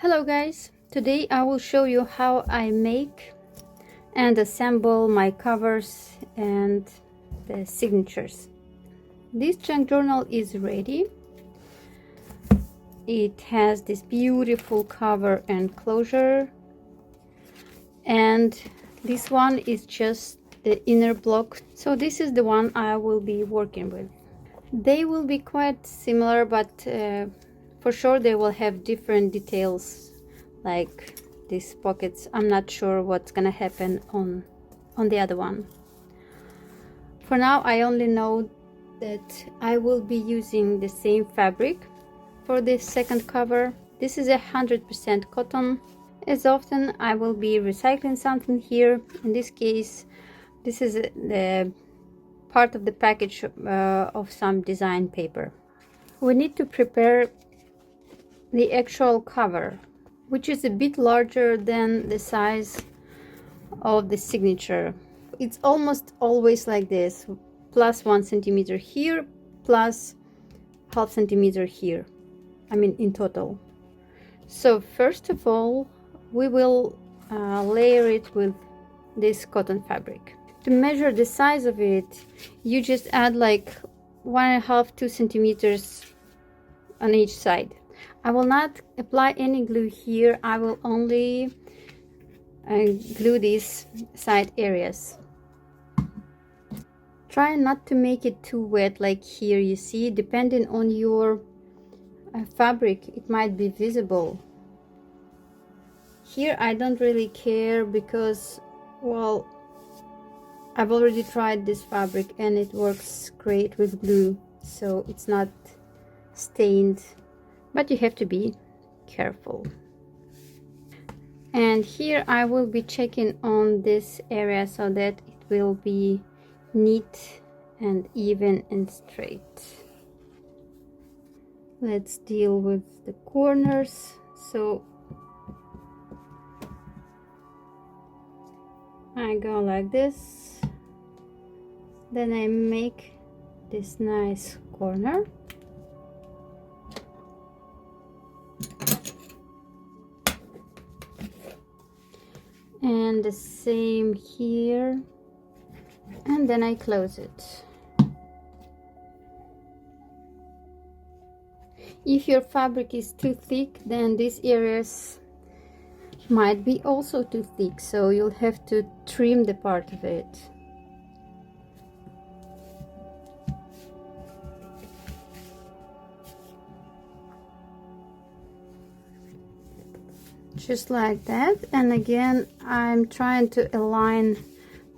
Hello guys, today I will show you how I make and assemble my covers and the signatures. This junk journal is ready. It has this beautiful cover and closure, and this one is just the inner block, so this is the one I will be working with. They will be quite similar, but for sure they will have different details, like these pockets. I'm not sure what's gonna happen on the other one. For now I only know that I will be using the same fabric for this second cover. This is 100% cotton. As often I will be recycling something here. In this case, this is the part of the package of some design paper. We need to prepare the actual cover, which is a bit larger than the size of the signature. It's almost always like this, plus 1 centimeter here, plus half centimeter here, I mean in total. So first of all, we will layer it with this cotton fabric. To measure the size of it, you just add like 1.5–2 centimeters on each side. I will not apply any glue here. I will only glue these side areas. Try not to make it too wet, like here you see. Depending on your fabric, it might be visible. Here I don't really care because, well, I've already tried this fabric and it works great with glue, so it's not stained, but you have to be careful. And here I will be checking on this area so that it will be neat and even and straight. Let's deal with the corners. So I go like this, then I make this nice corner, and the same here, and then I close it. If your fabric is too thick, then these areas might be also too thick, so you'll have to trim the part of it. Just like that. And again, I'm trying to align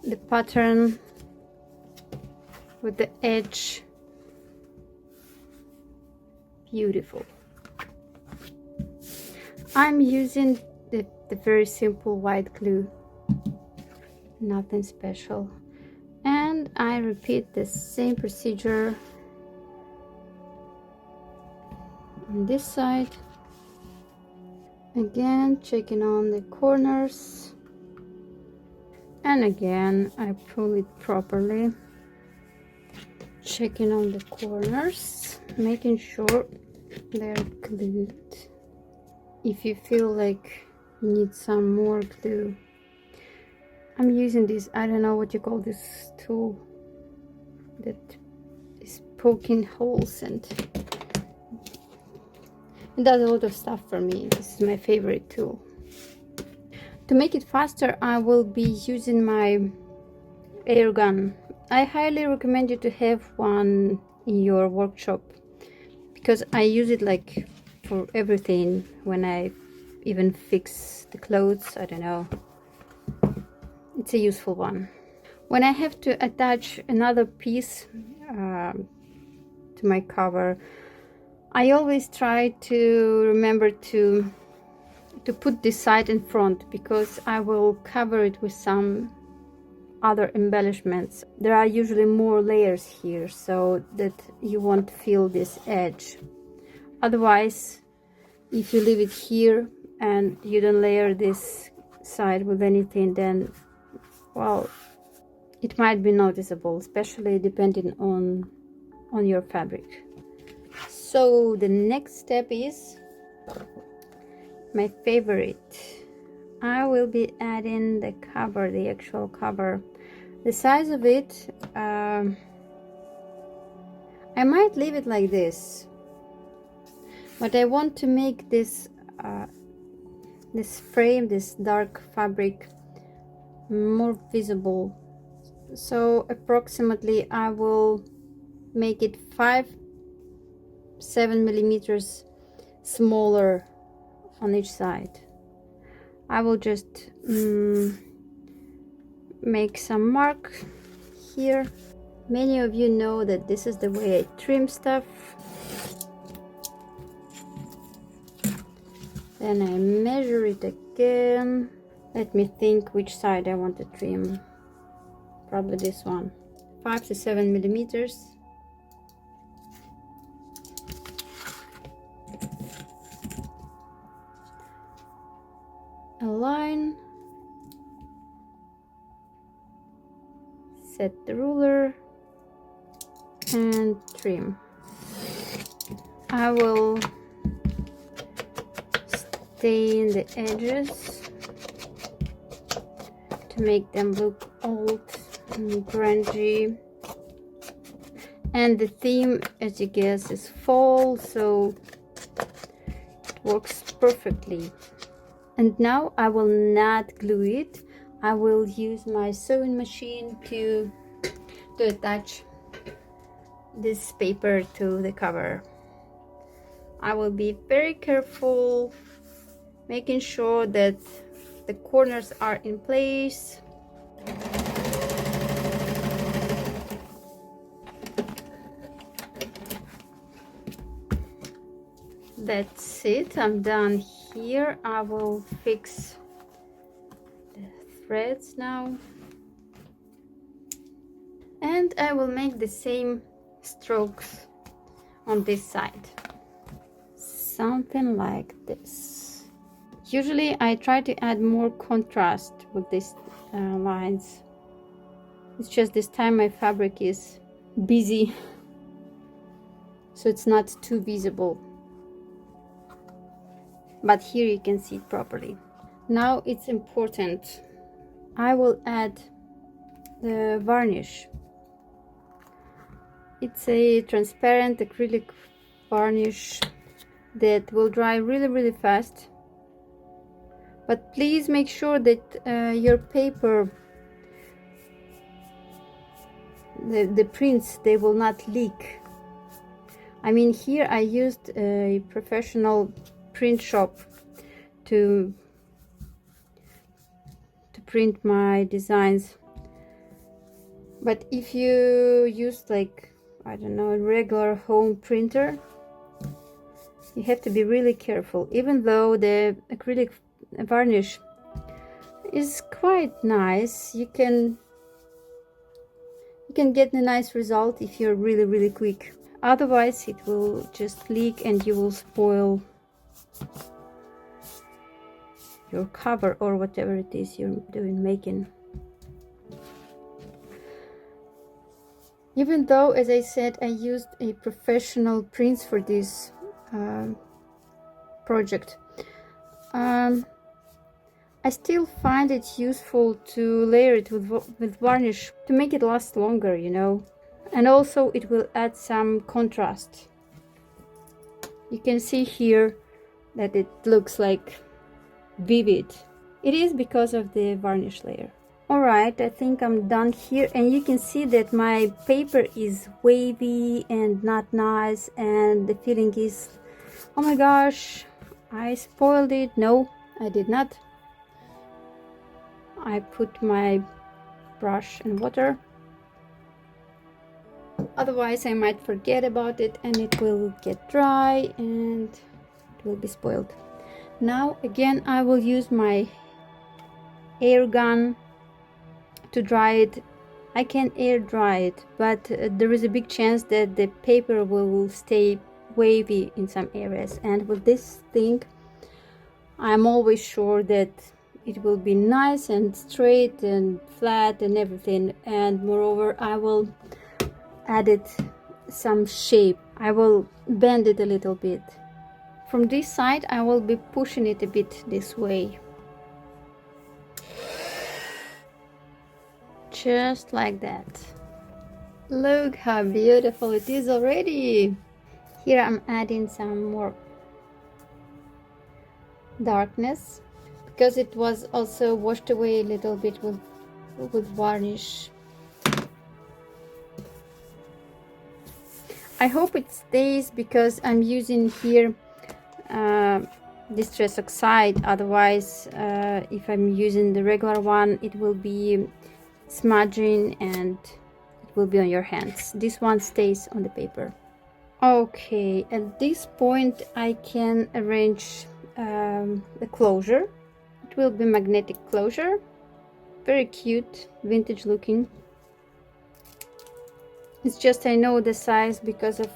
the pattern with the edge. Beautiful. I'm using the very simple white glue, nothing special, and I repeat the same procedure on this side. Again, checking on the corners, and again I pull it properly, checking on the corners, making sure they're glued. If you feel like you need some more glue, I'm using this, I don't know what you call this tool that is poking holes, and it does a lot of stuff for me. This is my favorite tool. To make it faster, I will be using my air gun. I highly recommend you to have one in your workshop, because I use it like for everything. When I even fix the clothes, I don't know, it's a useful one. When I have to attach another piece to my cover, I always try to remember to put this side in front, because I will cover it with some other embellishments. There are usually more layers here, so that you won't feel this edge. Otherwise, if you leave it here and you don't layer this side with anything, then, well, it might be noticeable, especially depending on your fabric. So the next step is my favorite. I will be adding the cover, the actual cover. The size of it, I might leave it like this, but I want to make this this frame, this dark fabric, more visible. So approximately I will make it 7 millimeters smaller on each side. I will just make some mark here. Many of you know that this is the way I trim stuff. Then I measure it again. Let me think which side I want to trim. Probably this one. 5 to 7 millimeters. Align. Set the ruler and trim. I will stain the edges to make them look old and grungy. And the theme, as you guess, is fall, so it works perfectly. And now I will not glue it. I will use my sewing machine to attach this paper to the cover. I will be very careful, making sure that the corners are in place. That's it, I'm done here. I will fix the threads now. And I will make the same strokes on this side. Something like this. Usually I try to add more contrast with these lines. It's just this time my fabric is busy, so it's not too visible. But here you can see it properly. Now it's important. I will add the varnish. It's a transparent acrylic varnish that will dry really fast. But please make sure that your paper, the prints, they will not leak. I mean, here I used a professional print shop to print my designs. But if you use, like, I don't know, a regular home printer, you have to be really careful. Even though the acrylic varnish is quite nice, you can get a nice result if you're really quick. Otherwise it will just leak and you will spoil your cover or whatever it is you're making. Even though, as I said, I used a professional prints for this project, I still find it useful to layer it with varnish to make it last longer, you know. And also it will add some contrast. You can see here that it looks like vivid. It is because of the varnish layer. Alright, I think I'm done here, and you can see that my paper is wavy and not nice, and the feeling is, oh my gosh, I spoiled it. No, I did not. I put my brush in water, otherwise I might forget about it and it will get dry and it will be spoiled. Now again I will use my air gun to dry it. I can air dry it, but there is a big chance that the paper will stay wavy in some areas, and with this thing I'm always sure that it will be nice and straight and flat and everything. And moreover, I will add it some shape. I will bend it a little bit From this side I will be pushing it a bit this way, just like that. Look how beautiful it is already. Here I'm adding some more darkness because it was also washed away a little bit with varnish. I hope it stays because I'm using here distress oxide, otherwise if I'm using the regular one it will be smudging and it will be on your hands. This one stays on the paper. Okay, at this point I can arrange the closure. It will be magnetic closure, very cute, vintage looking. It's just I know the size because of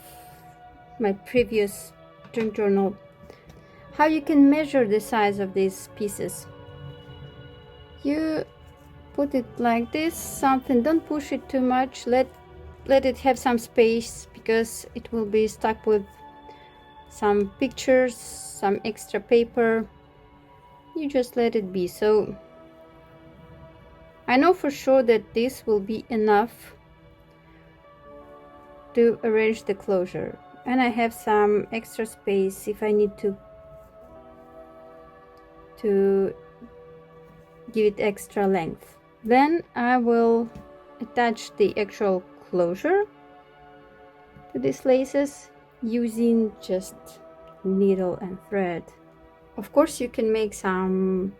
my previous junk journal. How you can measure the size of these pieces? You put it like this, something, don't push it too much, let it have some space because it will be stuck with some pictures, some extra paper. You just let it be. So I know for sure that this will be enough to arrange the closure, and I have some extra space if I need to give it extra length. Then I will attach the actual closure to these laces using just needle and thread. Of course you can make some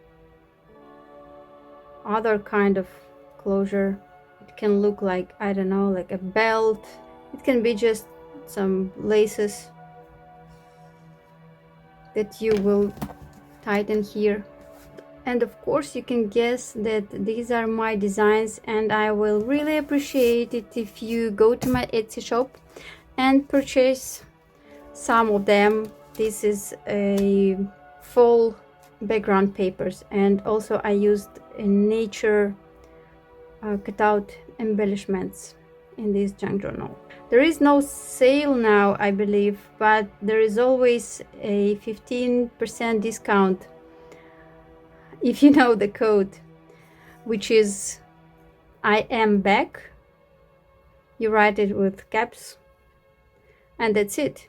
other kind of closure. It can look like, I don't know, like a belt. It can be just some laces that you will tighten here. And of course you can guess that these are my designs, and I will really appreciate it if you go to my Etsy shop and purchase some of them. This is a fall background papers, and also I used a nature cutout embellishments in this junk journal. There is no sale now, I believe, but there is always a 15% discount if you know the code, which is I am back. You write it with caps and that's it.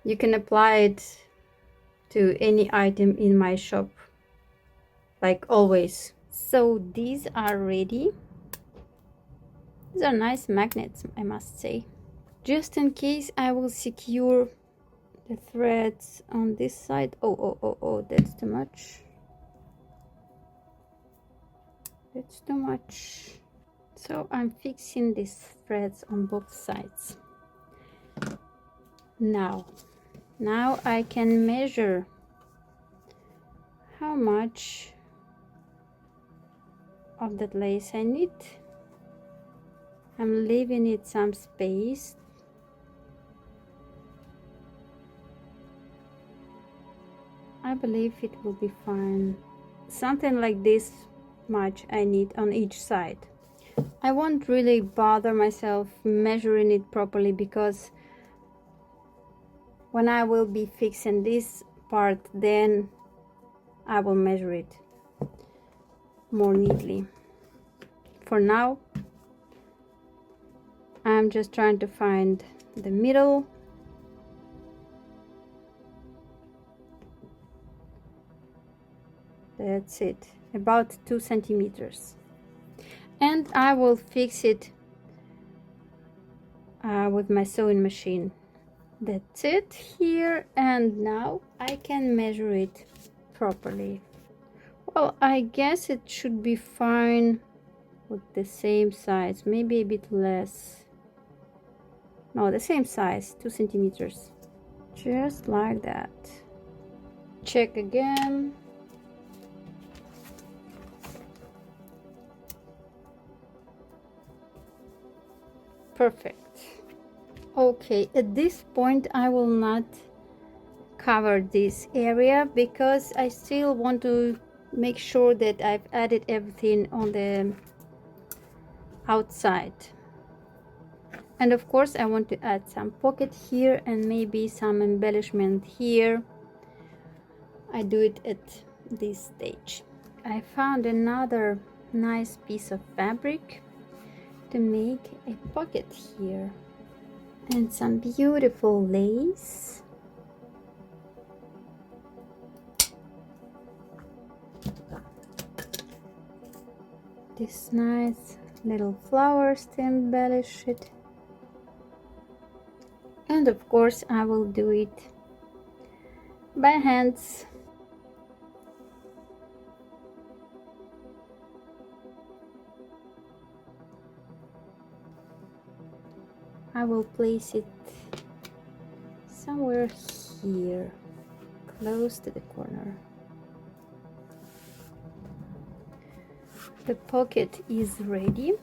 You can apply it to any item in my shop, like always. So these are ready. These are nice magnets, I must say. Just in case, I will secure the threads on this side. Oh, that's too much. That's too much. So I'm fixing these threads on both sides. Now I can measure how much of that lace I need. I'm leaving it some space. I believe it will be fine. Something like this much I need on each side. I won't really bother myself measuring it properly, because when I will be fixing this part, then I will measure it more neatly. For now, I'm just trying to find the middle. That's it, about 2 centimeters. And I will fix it with my sewing machine. That's it here, and now I can measure it properly. Well, I guess it should be fine with the same size, maybe a bit less. No, the same size, 2 centimeters. Just like that. Check again. Perfect. Okay, at this point I will not cover this area because I still want to make sure that I've added everything on the outside. And of course I want to add some pocket here and maybe some embellishment here. I do it at this stage. I found another nice piece of fabric to make a pocket here and some beautiful lace. This nice little flowers to embellish it. And of course I will do it by hands. I will place it somewhere here, close to the corner. The pocket is ready,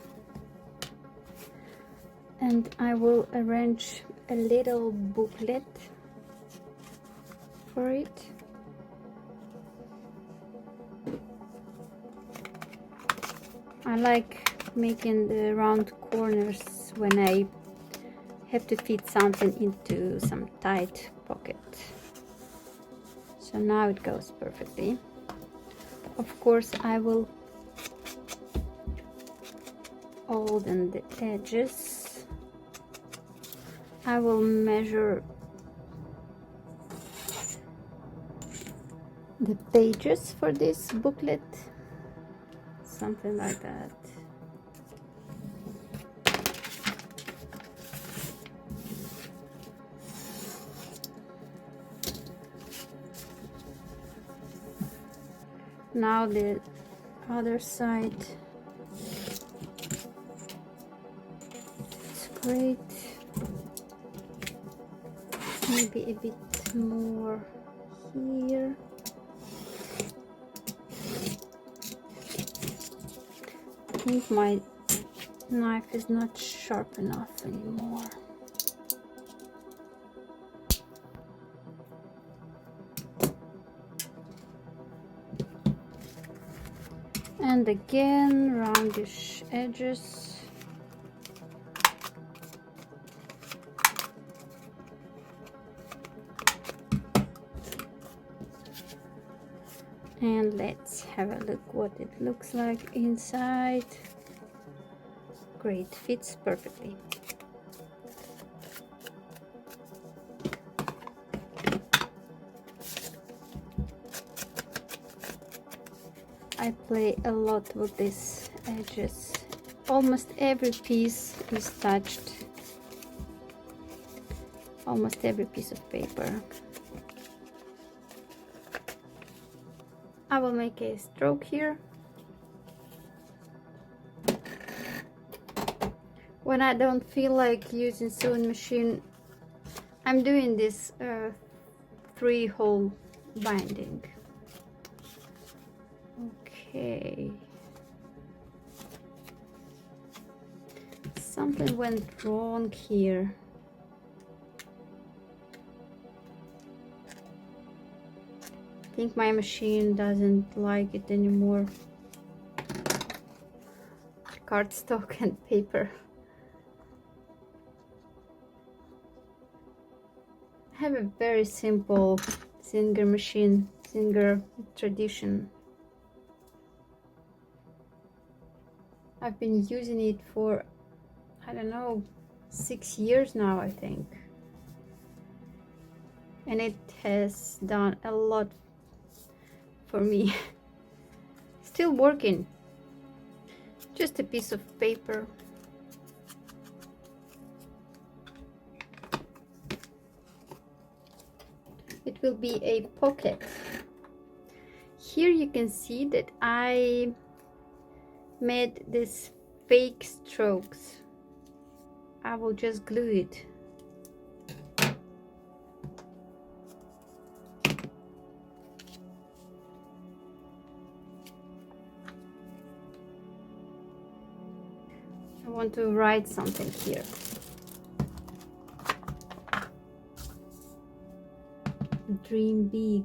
and I will arrange a little booklet for it. I like making the round corners when I have to fit something into some tight pocket. So now it goes perfectly. Of course I will open the edges. I will measure the pages for this booklet, something like that. Now the other side. It's great. Maybe a bit more here. I think my knife is not sharp enough anymore. And again, roundish edges. And let's have a look what it looks like inside. Great, fits perfectly. I play a lot with these edges. Almost every piece is touched. Almost every piece of paper. I will make a stroke here. When I don't feel like using sewing machine, I'm doing this 3-hole binding. Okay. Something went wrong here. I think my machine doesn't like it anymore. Cardstock and paper. I have a very simple Singer machine, Singer tradition. I've been using it for, I don't know, 6 years now, I think. And it has done a lot for me. Still working. Just a piece of paper. It will be a pocket. Here you can see that I made these fake strokes. I will just glue it. I want to write something here. Dream big.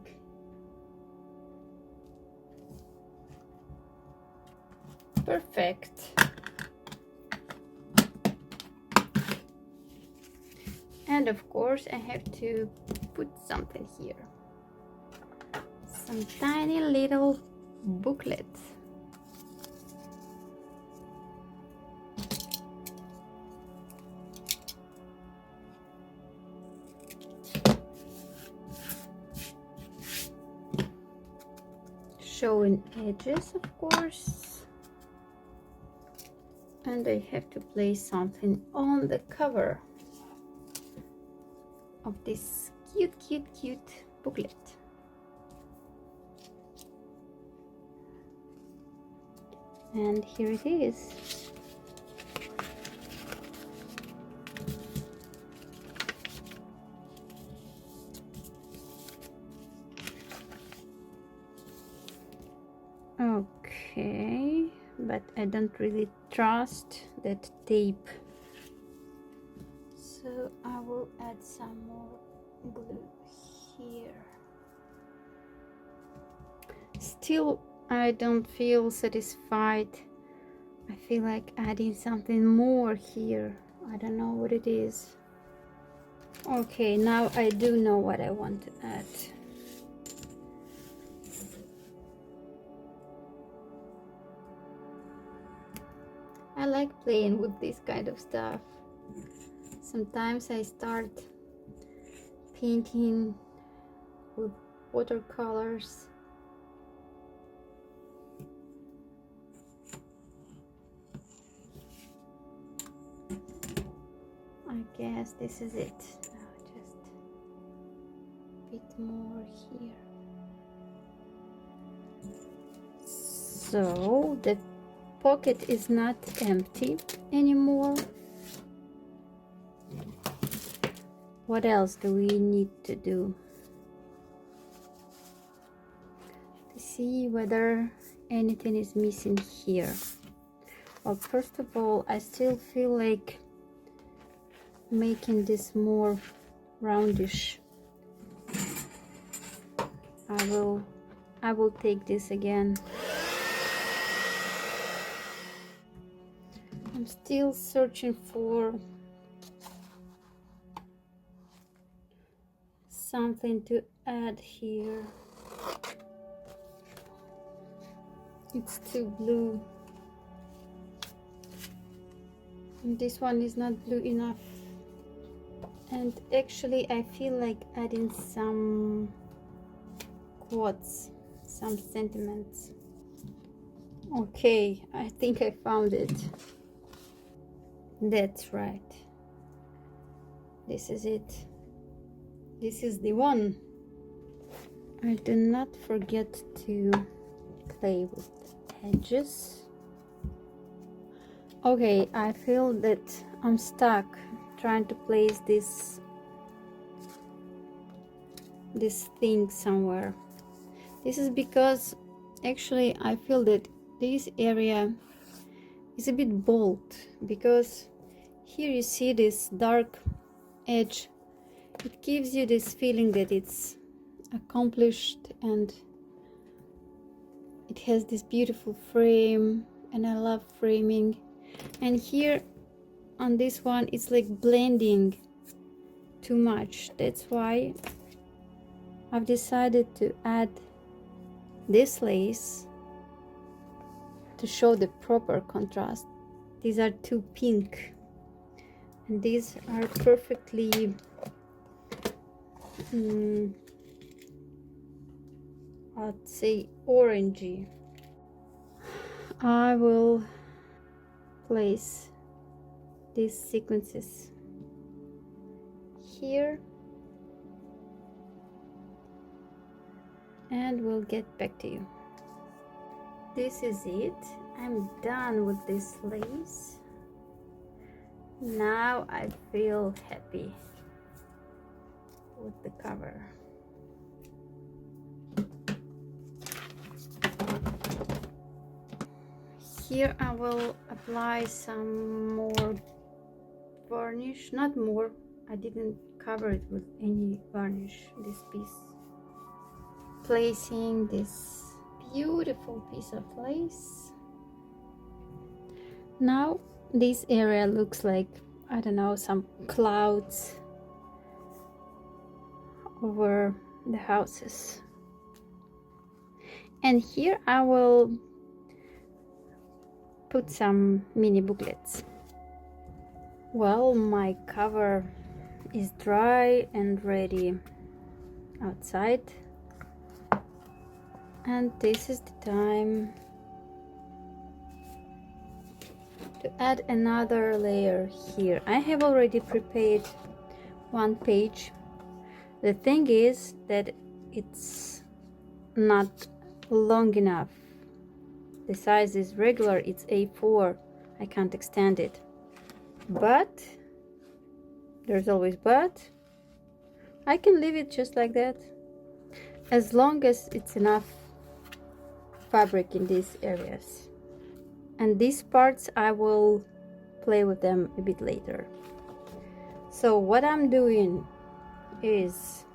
Perfect. And of course I have to put something here, some tiny little booklets. Showing edges, of course, and I have to place something on the cover of this cute booklet. And here it is. Okay, but I don't really trust that tape, so I will add some more glue here. Still, I don't feel satisfied. I feel like adding something more here. I don't know what it is. Okay, now I do know what I want to add. I like playing with this kind of stuff. Sometimes I start painting with watercolors. I guess this is it. Now just a bit more here. So the pocket is not empty anymore. What else do we need to do to see whether anything is missing here? Well, first of all, I still feel like making this more roundish. I will take this again. I'm still searching for something to add here. It's too blue. And this one is not blue enough. And actually I feel like adding some quotes, some sentiments. Okay, I think I found it. That's right. This is it. This is the one. I do not forget to play with the edges. Okay, I feel that I'm stuck trying to place this thing somewhere. This is because actually I feel that this area is a bit bold, because here you see this dark edge. It gives you this feeling that it's accomplished and it has this beautiful frame, and I love framing. And here on this one it's like blending too much. That's why I've decided to add this lace to show the proper contrast. These are too pink and these are perfectly I'd say orangey. I will place these sequences here and we'll get back to you. This is it. I'm done with this lace. Now I feel happy with the cover. Here I will apply some more varnish, not more, I didn't cover it with any varnish, this piece. Placing this beautiful piece of lace. Now this area looks like, I don't know, some clouds over the houses. And here I will put some mini booklets. Well, my cover is dry and ready outside, and this is the time to add another layer here. I have already prepared one page. The thing is that it's not long enough. The size is regular, it's A4. I can't extend it. But there's always but. I can leave it just like that, as long as it's enough fabric in these areas. And these parts I will play with them a bit later. So what I'm doing is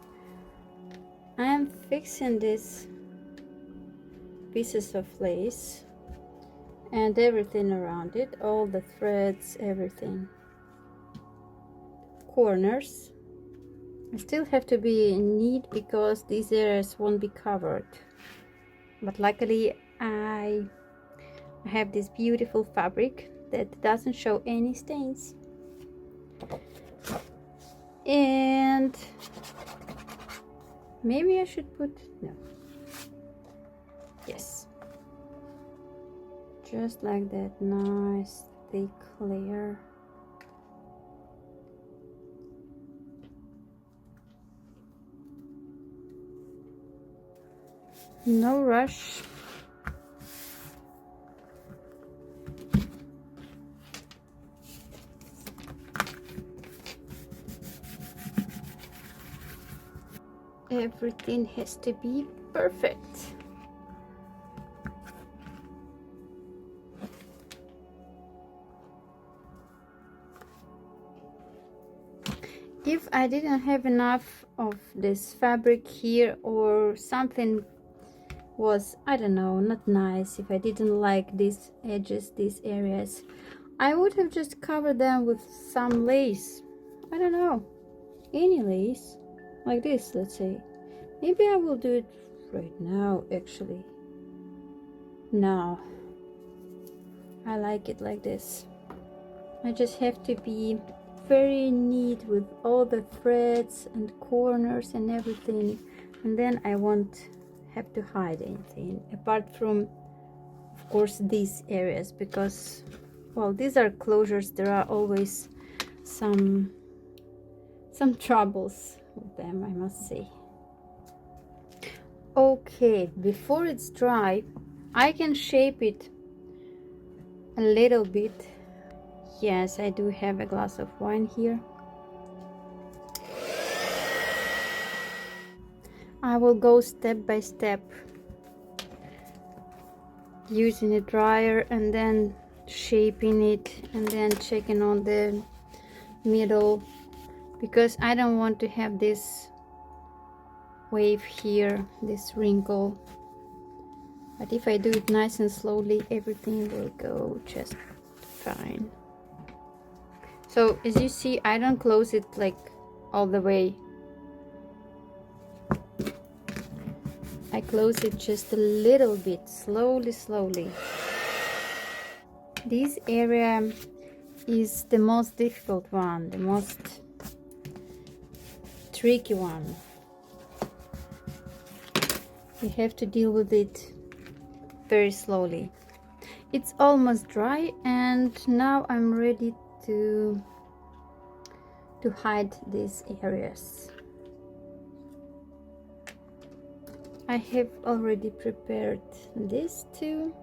I'm fixing these pieces of lace and everything around it, all the threads, everything. Corners. I still have to be neat because these areas won't be covered. But luckily I have this beautiful fabric that doesn't show any stains. And maybe I should put, no. Yes. Just like that, nice thick layer. No rush. Everything has to be perfect. If I didn't have enough of this fabric here, or something was, I don't know, not nice, if I didn't like these edges, these areas, I would have just covered them with some lace. I don't know, any lace, like this, let's say. Maybe I will do it right now, actually. No, I like it like this. I just have to be very neat with all the threads and corners and everything, and then I won't have to hide anything apart from, of course, these areas, because, well, these are closures. There are always some troubles with them, I must say. Okay, before it's dry, I can shape it a little bit. Yes, I do have a glass of wine here. I will go step by step, using a dryer and then shaping it and then checking on the middle, because I don't want to have this wave here, this wrinkle. But if I do it nice and slowly, everything will go just fine. So as you see, I don't close it like all the way. I close it just a little bit, slowly. This area is the most difficult one, the most tricky one. You have to deal with it very slowly. It's almost dry, and now I'm ready to hide these areas. I have already prepared this too.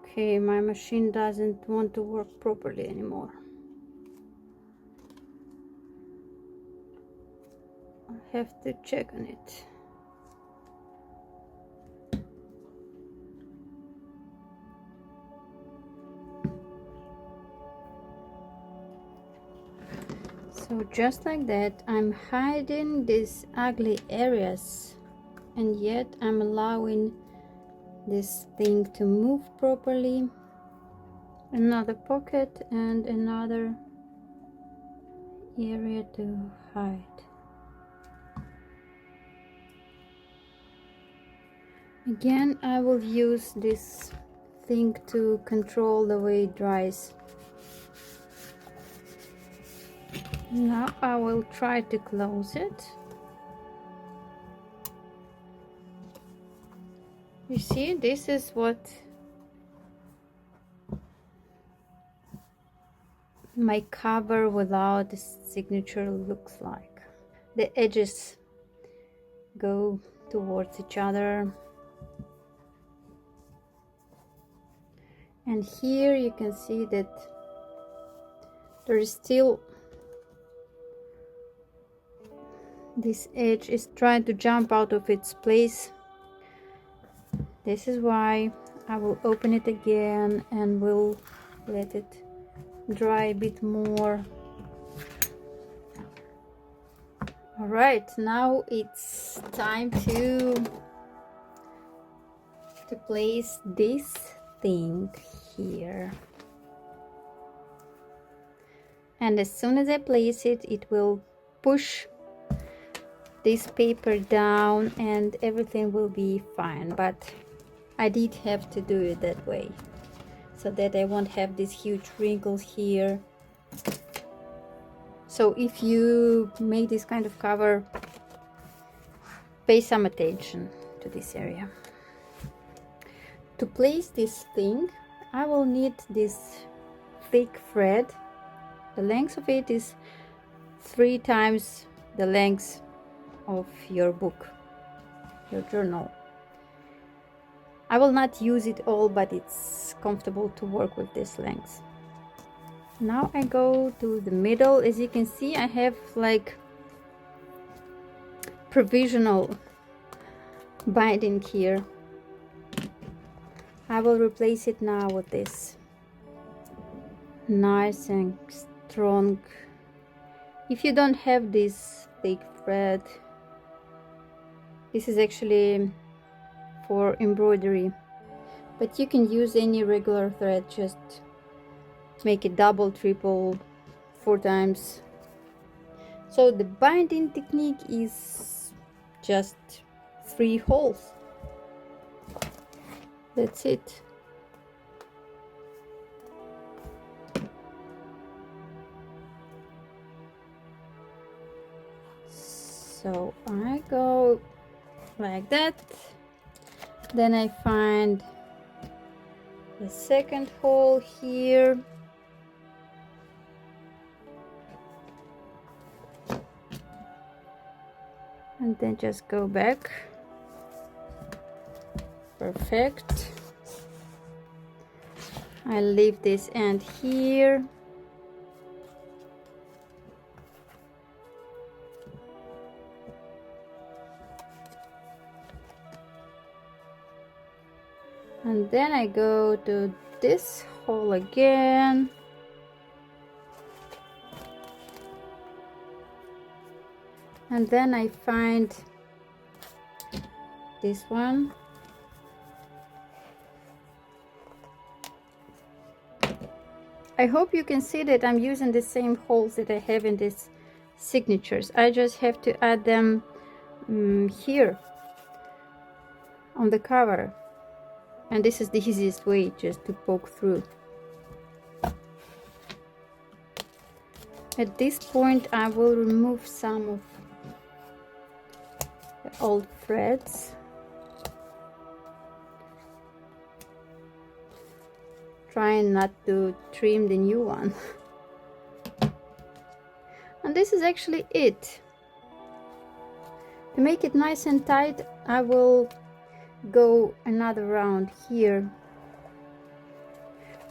Okay, my machine doesn't want to work properly anymore. I have to check on it. So just like that, I'm hiding these ugly areas, and yet I'm allowing this thing to move properly. Another pocket and another area to hide. Again, I will use this thing to control the way it dries. Now I will try to close it. You see, this is what my cover without the signature looks like. The edges go towards each other. And here you can see that there is still this edge is trying to jump out of its place. This is why I will open it again and will let it dry a bit more. All right, now it's time to place this thing here. And as soon as I place it, it will push this paper down and everything will be fine. But I did have to do it that way so that I won't have these huge wrinkles here. So if you make this kind of cover, pay some attention to this area. To place this thing, I will need this thick thread. The length of it is 3 times the length of your book, your journal. I will not use it all, but it's comfortable to work with this length. Now I go to the middle. As you can see, I have like provisional binding here. I will replace it now with this nice and strong. If you don't have this thick thread, this is actually for embroidery, but you can use any regular thread. Just make it double, triple, 4 times. So the binding technique is just 3 holes. That's it. So I go like that, then I find the second hole here, and then just go back. Perfect. I leave this end here. And then I go to this hole again. And then I find this one. I hope you can see that I'm using the same holes that I have in these signatures. I just have to add them here on the cover. And this is the easiest way, just to poke through. At this point I will remove some of the old threads. Trying not to trim the new one. And this is actually it. To make it nice and tight, I will go another round here,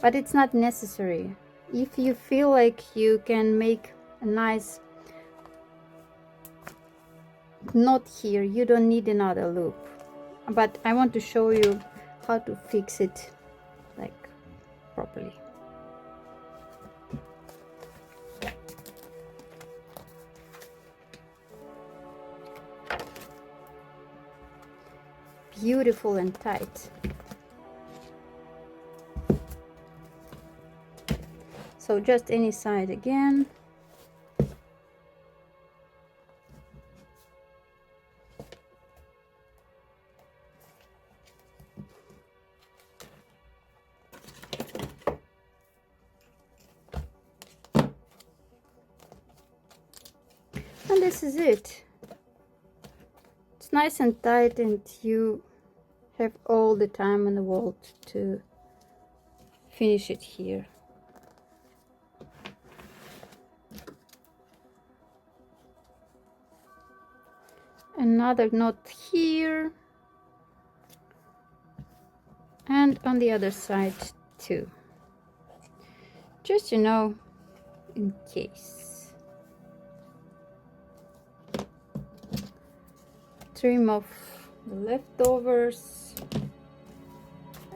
but it's not necessary. If you feel like you can make a nice knot here, you don't need another loop. But I want to show you how to fix it like properly. Beautiful and tight. So just any side again. And this is it. It's nice and tight, and you have all the time in the world to finish it here. Another knot here, and on the other side too, just in case. Trim off the leftovers,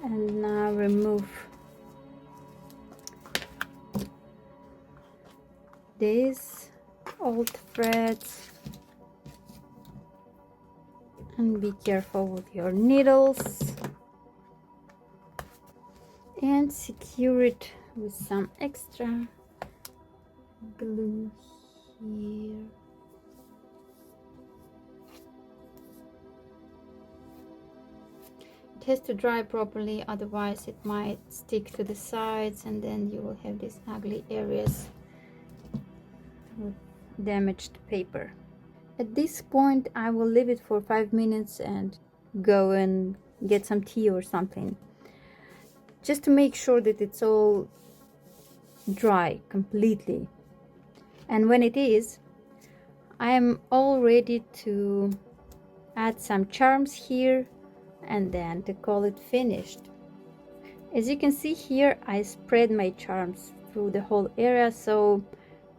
and now remove these old threads, and be careful with your needles, and secure it with some extra glue here. It has to dry properly, otherwise it might stick to the sides, and then you will have these ugly areas with damaged paper. At this point I will leave it for 5 minutes and go and get some tea or something, just to make sure that it's all dry completely. And when it is, I am all ready to add some charms here and then to call it finished. As you can see here, I spread my charms through the whole area, so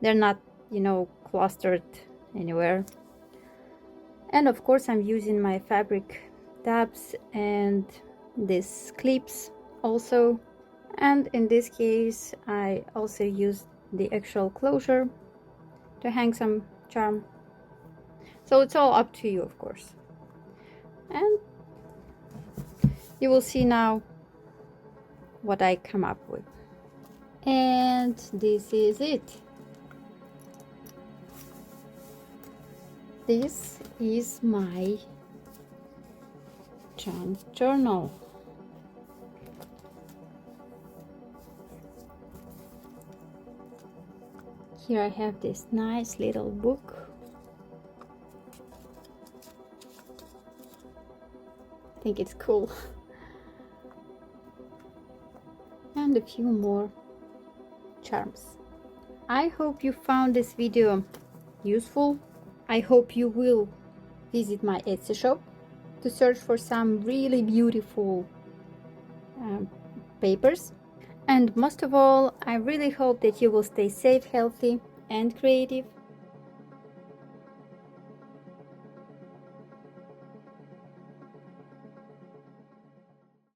they're not, clustered anywhere. And of course I'm using my fabric tabs and these clips also. And in this case I also used the actual closure to hang some charm. So it's all up to you, of course. And you will see now what I come up with. And this is it. This is my charm journal. Here I have this nice little book. I think it's cool. And a few more charms. I hope you found this video useful. I hope you will visit my Etsy shop to search for some really beautiful papers. And most of all, I really hope that you will stay safe, healthy, and creative.